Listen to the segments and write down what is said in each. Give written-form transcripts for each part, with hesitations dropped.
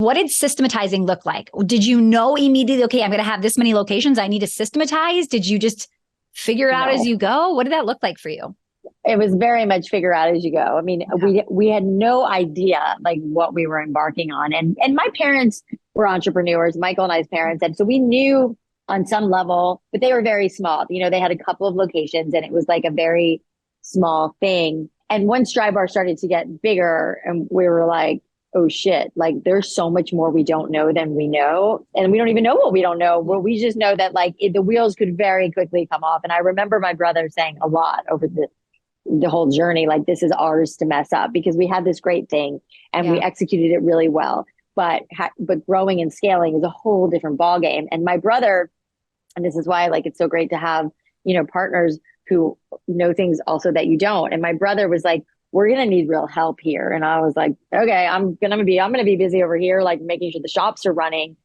what did systematizing look like? Did you know immediately, okay, I'm going to have this many locations, I need to systematize? Did you just figure it out as you go? What did that look like for you? It was very much figure out as you go. I mean, we had no idea like what we were embarking on. And my parents were entrepreneurs, Michael and I's parents. And so we knew on some level, but they were very small. You know, they had a couple of locations and it was like a very small thing. And once Drybar started to get bigger and we were like, oh shit, like there's so much more we don't know than we know. And we don't even know what we don't know. Well, we just know that like the wheels could very quickly come off. And I remember my brother saying a lot over the whole journey, like this is ours to mess up because we had this great thing and we executed it really well. But growing and scaling is a whole different ballgame. And my brother, and this is why like it's so great to have, you know, partners who know things also that you don't. And my brother was like, we're going to need real help here. And I was like, okay, I'm going to be busy over here, like making sure the shops are running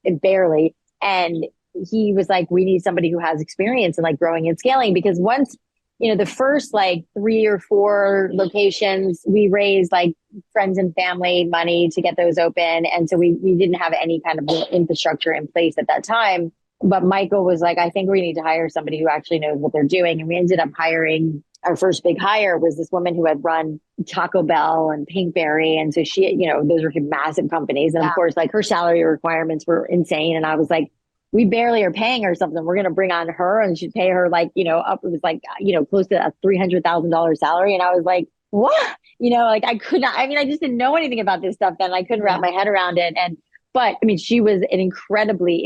and barely. And he was like, we need somebody who has experience in like growing and scaling, because once, you know, the first like 3 or 4 locations, we raised like friends and family money to get those open. And so we didn't have any kind of infrastructure in place at that time. But Michael was like, I think we need to hire somebody who actually knows what they're doing. And we ended up hiring, our first big hire was this woman who had run Taco Bell and Pinkberry. And so she, you know, those were massive companies. And of course, like her salary requirements were insane. And I was like, we barely are paying her something. We're going to bring on her and she'd pay her like, you know, up, it was like, you know, close to a $300,000 salary. And I was like, what? You know, like I could not, I mean, I just didn't know anything about this stuff then. I couldn't wrap my head around it. But I mean, she was an incredibly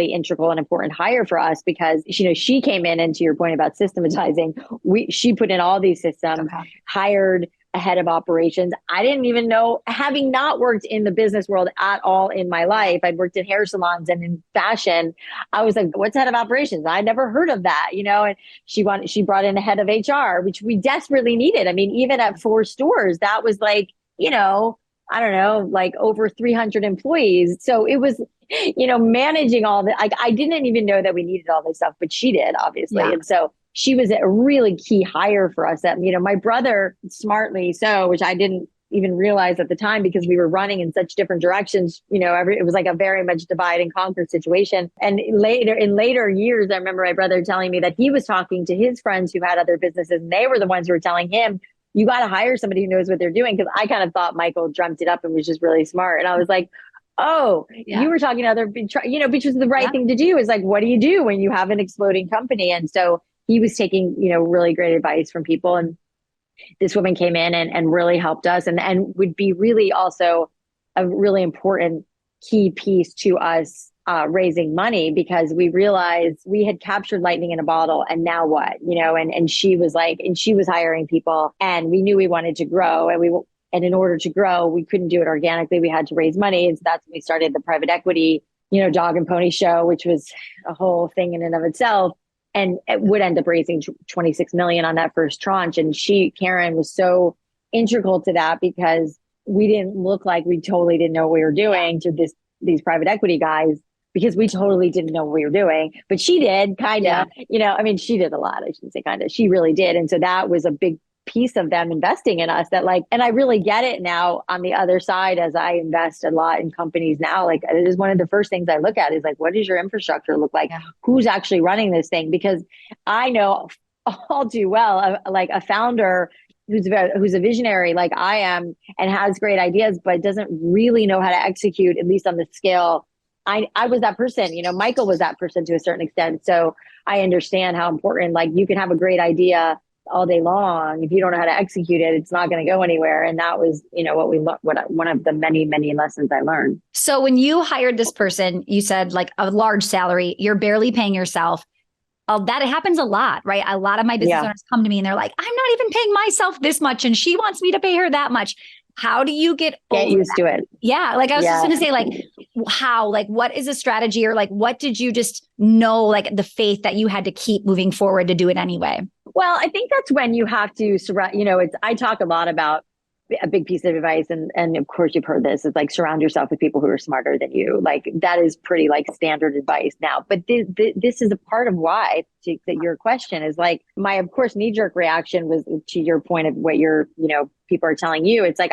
integral and important hire for us because, you know, she came in, and to your point about systematizing, she put in all these systems, hired a head of operations. I didn't even know, having not worked in the business world at all in my life. I'd worked in hair salons and in fashion. I was like, what's head of operations? I never heard of that, you know, and she brought in a head of HR, which we desperately needed. I mean, even at 4 stores, that was like, you know, I don't know, like over 300 employees. So it was, you know, managing all that. I didn't even know that we needed all this stuff, but she did, obviously. And so she was a really key hire for us. That, you know, my brother, smartly so, which I didn't even realize at the time because we were running in such different directions, you know, it was like a very much divide and conquer situation. And in later years, I remember my brother telling me that he was talking to his friends who had other businesses, and they were the ones who were telling him, you got to hire somebody who knows what they're doing. Because I kind of thought Michael dreamt it up and was just really smart. And I was like, oh, you were talking to other, you know, which was the right thing to do, is like, what do you do when you have an exploding company? And so he was taking, you know, really great advice from people. And this woman came in and really helped us and would be really also a really important key piece to us raising money, because we realized we had captured lightning in a bottle, and now what, you know, and she was like, and she was hiring people, and we knew we wanted to grow, and in order to grow, we couldn't do it organically. We had to raise money. And so that's when we started the private equity, you know, dog and pony show, which was a whole thing in and of itself. And it would end up raising 26 million on that first tranche. And Karen was so integral to that, because we didn't look like we totally didn't know what we were doing to these private equity guys, because we totally didn't know what we were doing, but she did kind of, you know, I mean, she did a lot. I shouldn't say kind of, she really did. And so that was a big piece of them investing in us, that like, and I really get it now on the other side, as I invest a lot in companies now. Like, it is one of the first things I look at is like, what does your infrastructure look like? Who's actually running this thing? Because I know all too well, like a founder who's a visionary like I am and has great ideas, but doesn't really know how to execute, at least on the scale. I was that person, you know, Michael was that person to a certain extent. So I understand how important, like, you can have a great idea all day long. If you don't know how to execute it, it's not going to go anywhere. And that was, you know, one of the many, many lessons I learned. So when you hired this person, you said like a large salary, you're barely paying yourself. That happens a lot, right? A lot of my business owners come to me and they're like, I'm not even paying myself this much, and she wants me to pay her that much. How do you get used to it? Yeah. Like I was just going to say, like, how, like, what is a strategy, or like, what did you just know, like the faith that you had to keep moving forward to do it anyway? Well, I think that's when you have to surround, you know, I talk a lot about a big piece of advice, and of course you've heard this, is like surround yourself with people who are smarter than you. Like that is pretty like standard advice now. But this is a part of why, that your question is like, my of course knee-jerk reaction was to your point of what people are telling you. It's like,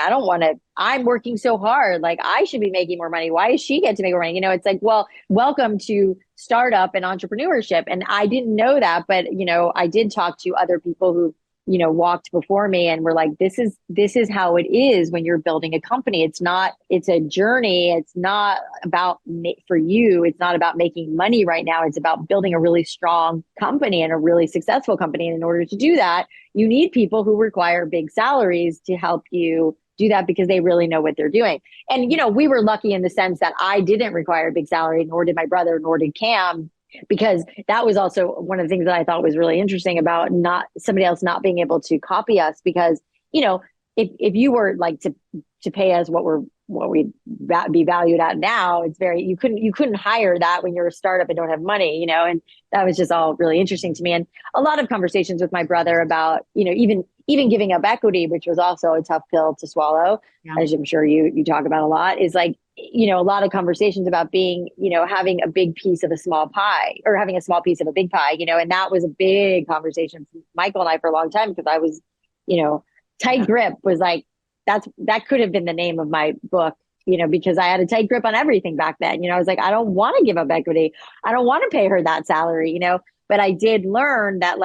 I'm working so hard, like I should be making more money. Why does she get to make more money? It's like, well, welcome to startup and entrepreneurship. And I didn't know that, but I did talk to other people who walked before me and were like, this is how it is when you're building a company. It's a journey. It's not about, for you, it's not about making money right now. It's about building a really strong company and a really successful company. And in order to do that, you need people who require big salaries to help you do that, because they really know what they're doing. And, we were lucky in the sense that I didn't require a big salary, nor did my brother, nor did Cam, because that was also one of the things that I thought was really interesting about not somebody else not being able to copy us. Because, if you were like to pay us what we'd be valued at now, it's you couldn't hire that when you're a startup and don't have money, and that was just all really interesting to me. And a lot of conversations with my brother about, even giving up equity, which was also a tough pill to swallow, as I'm sure you talk about a lot, is like, a lot of conversations about being, having a big piece of a small pie, or having a small piece of a big pie, and that was a big conversation for Michael and I for a long time, because I was, tight grip was like, that could have been the name of my book, because I had a tight grip on everything back then. I was like, I don't want to give up equity. I don't want to pay her that salary, but I did learn that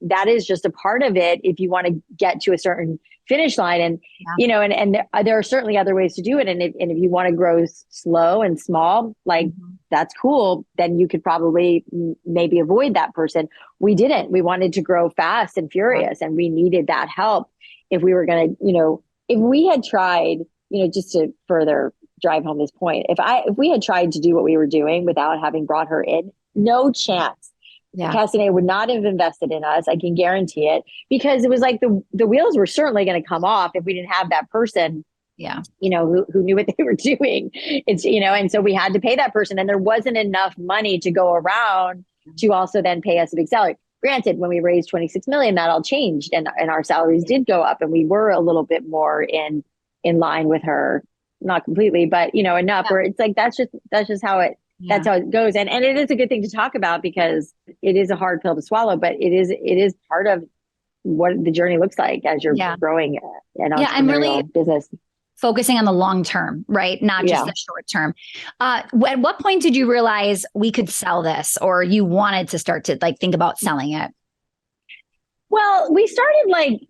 that is just a part of it if you want to get to a certain finish line. And, and there are certainly other ways to do it. And if you want to grow slow and small, like that's cool, then you could probably maybe avoid that person. We didn't. We wanted to grow fast and furious, and we needed that help if we were going to, if we had tried, just to further drive home this point, if we had tried to do what we were doing without having brought her in, no chance. Castanet would not have invested in us. I can guarantee it, because it was like the wheels were certainly going to come off if we didn't have that person, who knew what they were doing. It's, and so we had to pay that person, and there wasn't enough money to go around to also then pay us a big salary. Granted, when we raised 26 million, that all changed, and our salaries did go up, and we were a little bit more in line with her, not completely, but enough where it's like, that's just how it. That's how it goes. And it is a good thing to talk about, because it is a hard pill to swallow, but it is part of what the journey looks like as you're growing an entrepreneurial business. Focusing on the long term, right? Not just the short term. At what point did you realize we could sell this, or you wanted to start to think about selling it? Well, we started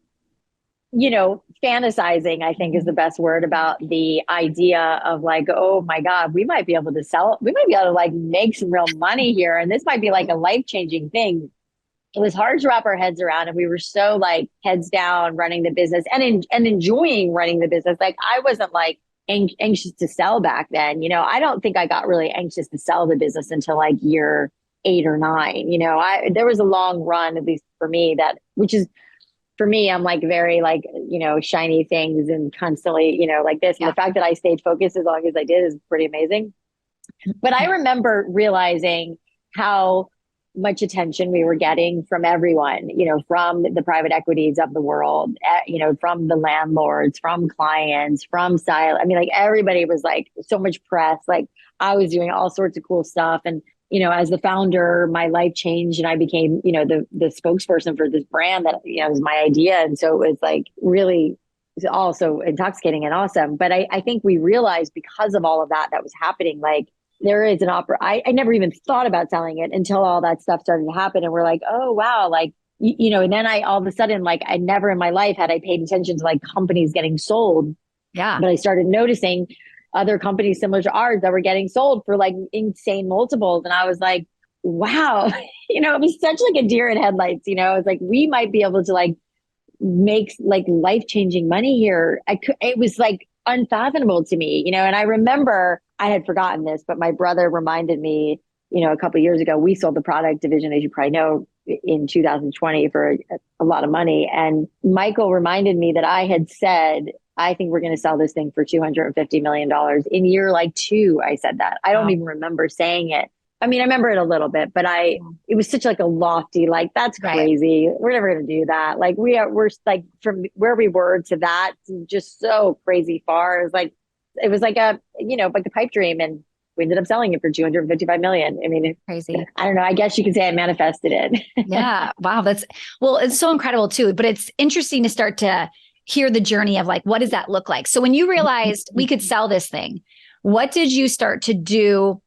fantasizing, I think is the best word, about the idea of like, oh my God, we might be able to sell, we might be able to make some real money here. And this might be like a life-changing thing. It was hard to wrap our heads around. And we were so heads down running the business and enjoying running the business. Like I wasn't anxious to sell back then. I don't think I got really anxious to sell the business until year 8 or 9. There was a long run, at least for me, which is, for me, I'm very shiny things and constantly, like this. And the fact that I stayed focused as long as I did is pretty amazing. But I remember realizing how much attention we were getting from everyone, from the private equities of the world, from the landlords, from clients, from style. I mean, everybody was so much press. I was doing all sorts of cool stuff. And as the founder, my life changed, and I became, the spokesperson for this brand that, was my idea. And so it was really also intoxicating and awesome. But I think we realized, because of all of that was happening, there is an I never even thought about selling it until all that stuff started to happen. And we're like, oh, wow. And then all of a sudden, I never in my life had I paid attention to companies getting sold. Yeah. But I started noticing other companies similar to ours that were getting sold for insane multiples. And I was like, wow, it was such a deer in headlights, it was we might be able to make life-changing money here. It was unfathomable to me, and I remember I had forgotten this, but my brother reminded me, a couple of years ago, we sold the product division, as you probably know, in 2020 for a lot of money. And Michael reminded me that I had said, I think we're going to sell this thing for $250 million in year 2. I said that. I don't even remember saying it. I mean, I remember it a little bit, but it was such like a lofty, like, that's crazy. We're never going to do that. Like we're like from where we were to that, just so crazy far. It was like a, like a pipe dream. And we ended up selling it for 255 million. I mean, Crazy. I don't know. I guess you could say I manifested it. Yeah. Wow. It's so incredible too, but it's interesting to start to hear the journey of like, what does that look like? So when you realized we could sell this thing, what did you start to do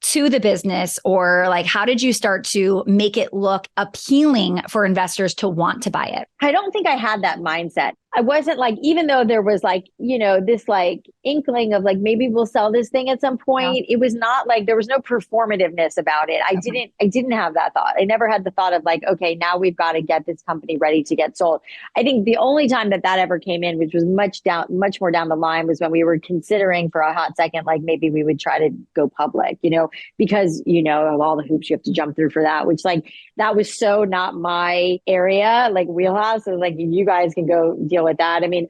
to the business, or like, how did you start to make it look appealing for investors to want to buy it? I don't think I had that mindset. I wasn't like, even though there was like, this like inkling of like, maybe we'll sell this thing at some point. It was not like, there was no performativeness about it. I didn't have that thought. I never had the thought of like, okay, now we've got to get this company ready to get sold. I think the only time that ever came in, which was much more down the line, was when we were considering for a hot second, like maybe we would try to go public, because, of all the hoops you have to jump through for that, which like, that was so not my area, like wheelhouse. So like, you guys can go deal with that. I mean,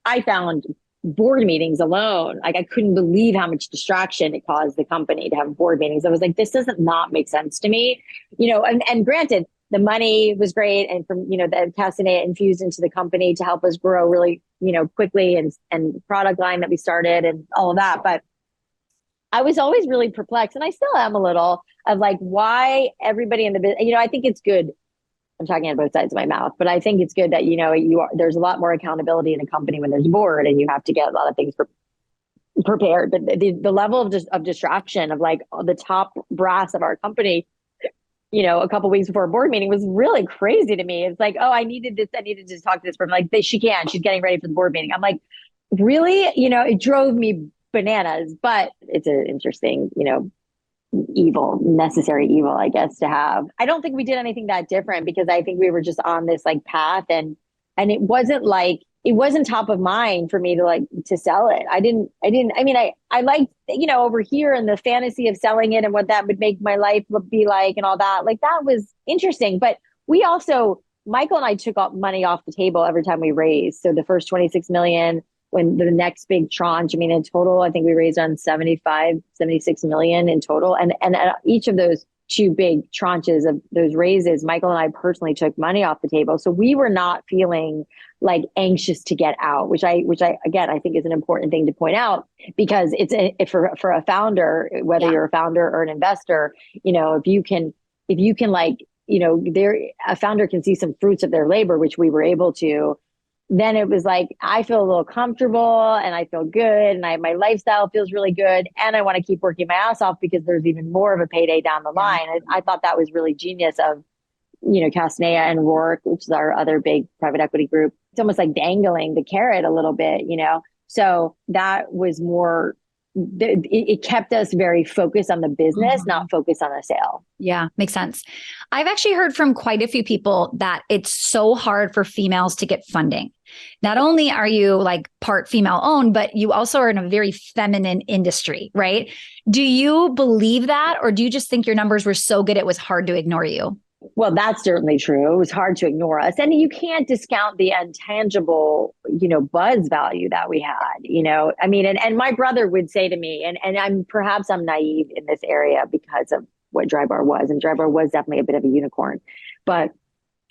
I found board meetings alone, like I couldn't believe how much distraction it caused the company to have board meetings. I was like, this doesn't not make sense to me, and granted, the money was great. And from, the Castanea infused into the company to help us grow really, quickly and product line that we started and all of that. But I was always really perplexed, and I still am a little, of like, why everybody in the business, I think it's good. I'm talking on both sides of my mouth, but I think it's good that, there's a lot more accountability in a company when there's a board and you have to get a lot of things prepared. But the level of distraction of like the top brass of our company, a couple of weeks before a board meeting was really crazy to me. It's like, oh, I needed to talk to this person. Like she's getting ready for the board meeting. I'm like, really? It drove me bananas, but it's an interesting, necessary evil, I guess, to have. I don't think we did anything that different, because I think we were just on this like path, and it wasn't top of mind for me to sell it. I liked, over here and the fantasy of selling it and what that would make my life be like and all that. Like that was interesting. But we also, Michael and I took money off the table every time we raised. So the first 26 million, when the next big tranche, in total, I think we raised on 76 million in total. And each of those two big tranches of those raises, Michael and I personally took money off the table. So we were not feeling like anxious to get out, which I again, I think is an important thing to point out, because for a founder, whether you're a founder or an investor, if you can like, a founder can see some fruits of their labor, which we were able to. Then it was like, I feel a little comfortable and I feel good, and my lifestyle feels really good, and I want to keep working my ass off because there's even more of a payday down the line. I thought that was really genius of, Castanea and Rourke, which is our other big private equity group. It's almost like dangling the carrot a little bit, So that was more, it kept us very focused on the business, not focused on the sale. Yeah, makes sense. I've actually heard from quite a few people that it's so hard for females to get funding. Not only are you like part female owned, but you also are in a very feminine industry, right? Do you believe that, or do you just think your numbers were so good it was hard to ignore you? Well, that's certainly true. It was hard to ignore us. And you can't discount the intangible, buzz value that we had, and my brother would say to me, and I'm naive in this area because of what Drybar was. And Drybar was definitely a bit of a unicorn. But,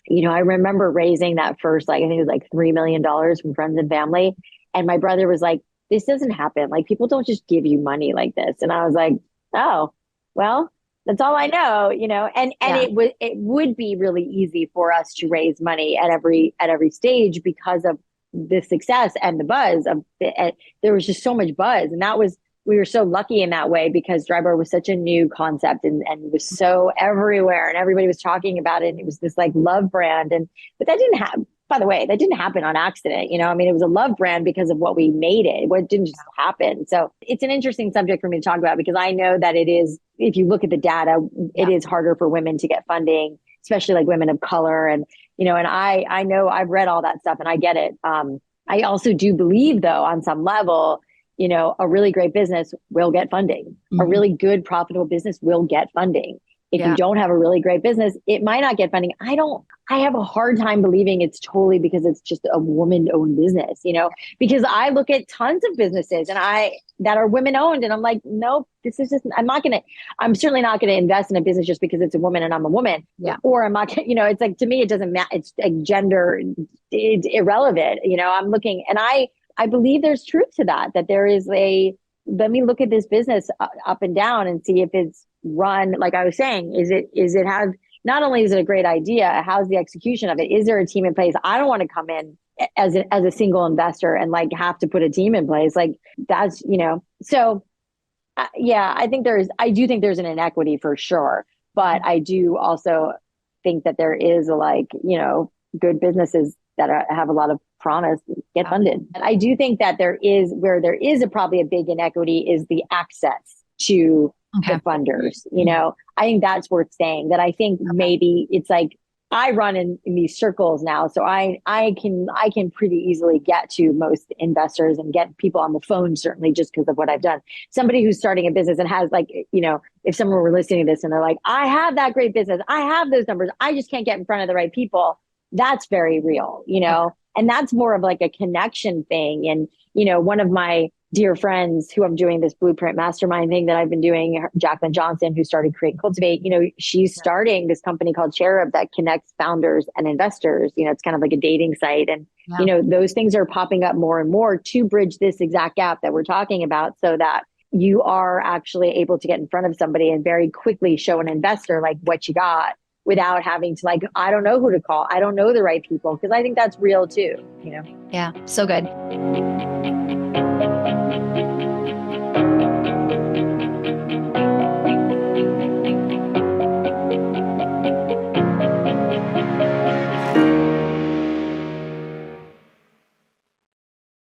I remember raising that first, I think it was like $3 million from friends and family. And my brother was like, this doesn't happen. Like, people don't just give you money like this. And I was like, oh, well, that's all I know, and it would be really easy for us to raise money at every stage because of the success and the buzz there was just so much buzz. And we were so lucky in that way, because Drybar was such a new concept and it was so everywhere and everybody was talking about it. And it was this like love brand. But that didn't happen. By the way, that didn't happen on accident. It was a love brand because of what we made it. What didn't just happen. So it's an interesting subject for me to talk about, because I know that it is, if you look at the data, it is harder for women to get funding, especially like women of color. And, and I know I've read all that stuff and I get it. I also do believe, though, on some level, a really great business will get funding. A really good, profitable business will get funding. If you don't have a really great business, it might not get funding. I have a hard time believing it's totally because it's just a woman-owned business, you know, because I look at tons of businesses that are women-owned, and I'm like, nope, this is just, I'm certainly not going to invest in a business just because it's a woman and I'm a woman. Yeah. Or I'm not, you know, it's like, to me, it doesn't matter. It's like gender, it's irrelevant. You know, I'm looking, and I believe there's truth to that there is let me look at this business up and down and see if it's run, like I was saying, not only is it a great idea, how's the execution of it? Is there a team in place? I don't want to come in as a single investor and like have to put a team in place. Like that's, you know, so yeah, I do think there's an inequity for sure. But I do also think that there is you know, good businesses that have a lot of promise get funded. And I do think that there is probably a big inequity is the access to the funders. You know, I think that's worth saying, that I think maybe it's like, I run in these circles now, so I can pretty easily get to most investors and get people on the phone, certainly just because of what I've done. Somebody who's starting a business and has, like, you know, if someone were listening to this and they're like, I have that great business, I have those numbers, I just can't get in front of the right people. That's very real, you know, and that's more of like a connection thing. And, you know, one of my dear friends who I'm doing this blueprint mastermind thing that I've been doing, Jacqueline Johnson, who started Create and Cultivate, you know, she's starting this company called Cherub that connects founders and investors. You know, it's kind of like a dating site. And, you know, those things are popping up more and more to bridge this exact gap that we're talking about, so that you are actually able to get in front of somebody and very quickly show an investor like what you got, without having to, like, I don't know who to call, I don't know the right people, because I think that's real too, you know? Yeah, so good.